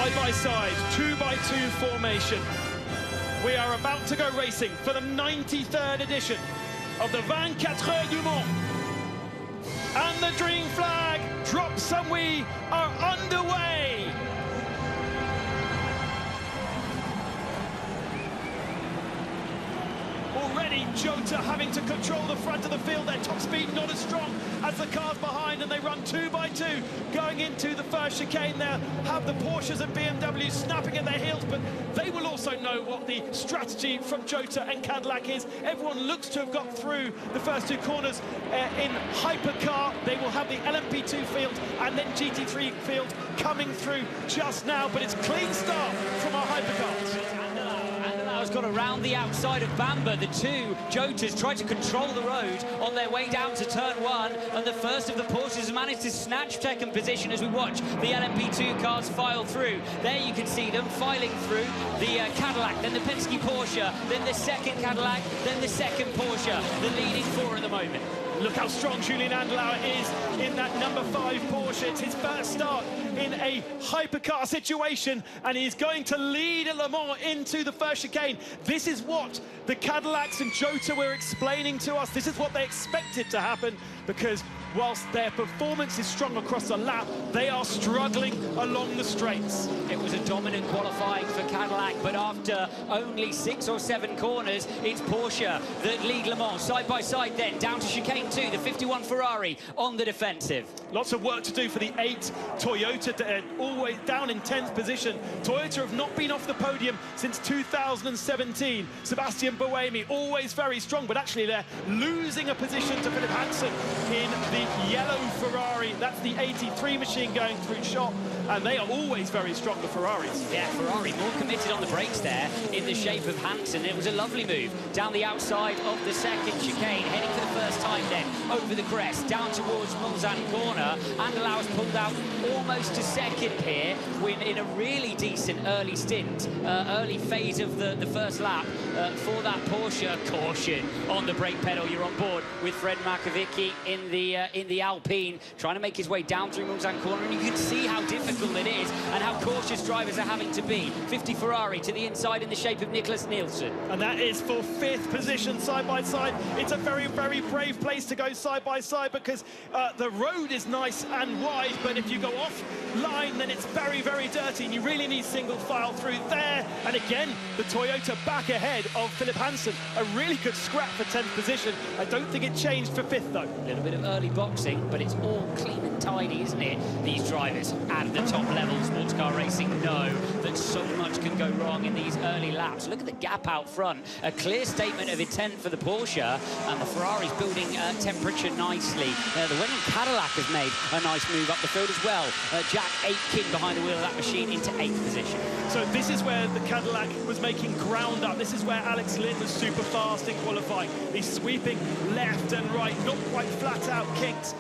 side by side, 2x2 formation. We are about to go racing for the 93rd edition of the 24 Heures du Mans. And the green flag drops and we are underway. Already Jota having to control the front of the field. Their top speed not as strong as the cars behind, and they run 2x2 going into the first chicane. There have the Porsches and BMWs snapping at their heels, but they will also know what the strategy from Jota and Cadillac is. Everyone looks to have got through the first two corners in hypercar. They will have the LMP2 field and then GT3 field coming through just now, but it's clean start from our hypercars. Has got around the outside of Bamber. The two Jotas tried to control the road on their way down to turn one, and the first of the Porsches has managed to snatch second position as we watch the LMP2 cars file through. There you can see them filing through the Cadillac, then the Penske Porsche, then the second Cadillac, then the second Porsche, the leading four at the moment. Look how strong Julien Andlauer is in that number 5 Porsche. It's his first start in a hypercar situation, and he's going to lead at Le Mans into the first chicane. This is what the Cadillacs and Jota were explaining to us. This is what they expected to happen, because whilst their performance is strong across the lap, they are struggling along the straights. It was a dominant qualifying for Cadillac, but after only 6 or 7 corners, it's Porsche that lead Le Mans. Side by side then, down to chicane 2, the 51 Ferrari on the defensive. Lots of work to do for the 8 Toyota, always down in 10th position. Toyota have not been off the podium since 2017. Sebastian Buemi, always very strong, but actually they're losing a position to Philip Hansen in the yellow Ferrari. That's the 83 machine going through shot, and they are always very strong, the Ferraris. Yeah, Ferrari more committed on the brakes there in the shape of Hansen. It was a lovely move down the outside of the second chicane, heading for the first time then over the crest down towards Mulsanne corner, and Andlauer's pulled out almost to second here, when in a really decent early stint, early phase of the first lap for that Porsche. Caution on the brake pedal. You're on board with Fred Makovicky in the Alpine, trying to make his way down through Mulsanne corner, and you can see how difficult it is and how cautious drivers are having to be. 50 Ferrari to the inside in the shape of Nicholas Nielsen. And that is for 5th position side by side. It's a very, very brave place to go side by side, because the road is nice and wide, but if you go off line, then it's very, very dirty, and you really need single file through there. And again, the Toyota back ahead of Philip Hansen. A really good scrap for 10th position. I don't think it changed for 5th, though. A little bit of early boxing, but it's all clean and tidy, isn't it? These drivers at the top level, sports car racing, know that so much can go wrong in these early laps. Look at the gap out front. A clear statement of intent for the Porsche, and the Ferrari's building temperature nicely. The winning Cadillac has made a nice move up the field as well. Jack Aitken behind the wheel of that machine into 8th position. So this is where the Cadillac was making ground up. This is where Alex Lynn was super fast in qualifying. He's sweeping left and right, not quite flat out kinks.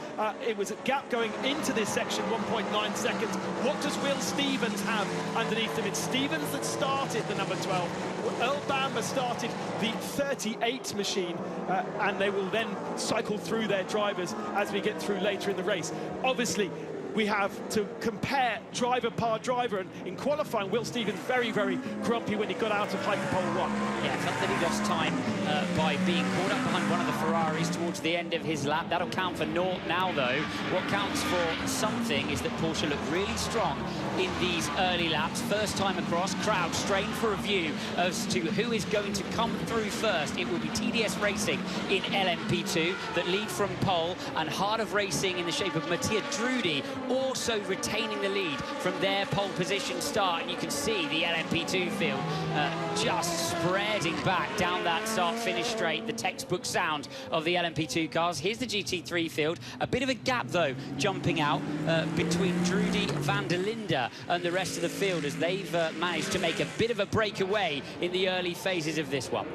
It was a gap going into this section, 1.9 seconds. What does Will Stevens have underneath him? It's Stevens that started the number 12. Earl Bamber started the 38 machine, and they will then cycle through their drivers as we get through later in the race. Obviously, we have to compare driver par driver, and in qualifying, Will Stevens very, very grumpy when he got out of Hyperpole 1. Yeah, felt that he lost time by being caught up behind one of the Ferraris towards the end of his lap. That'll count for naught now, though. What counts for something is that Porsche looked really strong in these early laps. First time across, crowd strained for a view as to who is going to come through first. It will be TDS Racing in LMP2 that lead from pole, and Heart of Racing in the shape of Mattia Drudi also retaining the lead from their pole position start. And you can see the LMP2 field just spreading back down that start-finish straight, the textbook sound of the LMP2 cars. Here's the GT3 field. A bit of a gap, though, jumping out between Drudi, Van der Linde and the rest of the field, as they've managed to make a bit of a breakaway in the early phases of this one.